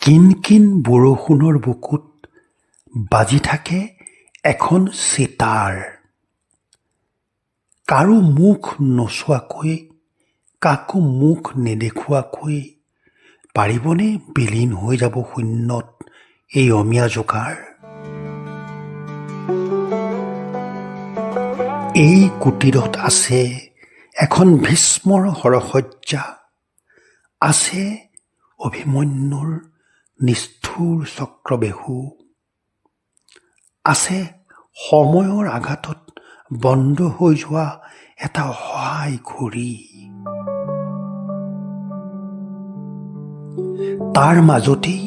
কিন কিন বৰষুণৰ বুকুত বাজি থাকে এখন চিতাৰ। কাৰো মুখ নোচোৱাকৈ, কাকো মুখ নেদেখুৱাকৈ পাৰিবনে বিলীন হৈ যাব শূন্যত এই অমীয়া জোকাৰ? এই কুটীৰত আছে এখন ভীষ্মৰ হৰসজ্জা, আছে অভিমন্যুৰ নিষ্ঠুৰ চক্ৰবেহু, আছে সময়ৰ আঘাতত বন্ধ হৈ যোৱা এটা অসহায় ঘড়ী। তাৰ মাজতেই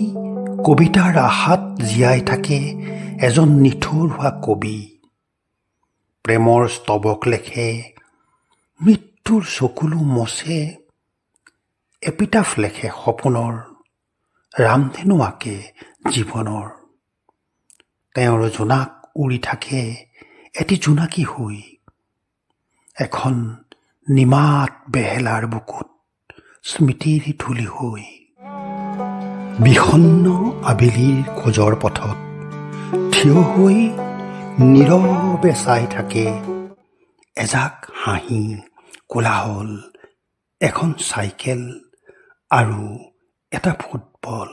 কবিতাৰ আশাত জীয়াই থাকে এজন নিঠুৰ হোৱা কবি। প্ৰেমৰ স্তৱক লেখে, মৃত্যুৰ চকুলো মচে, এপিটাফ লেখে সপোনৰ, ৰামধেনু আঁকে জীৱনৰ। তেওঁৰ জোনাক উৰি থাকে এটি জোনাকী হৈ, এখন নিমাত বেহেলাৰ বুকুত স্মৃতিৰ ধূলি হৈ। বিষণ্ণ আবেলিৰ খোজৰ পথত থিয় হৈ নীৰৱে চাই থাকে এজাক হাঁহি, কোলাহল, এখন চাইকেল আৰু এটা ফুটবল।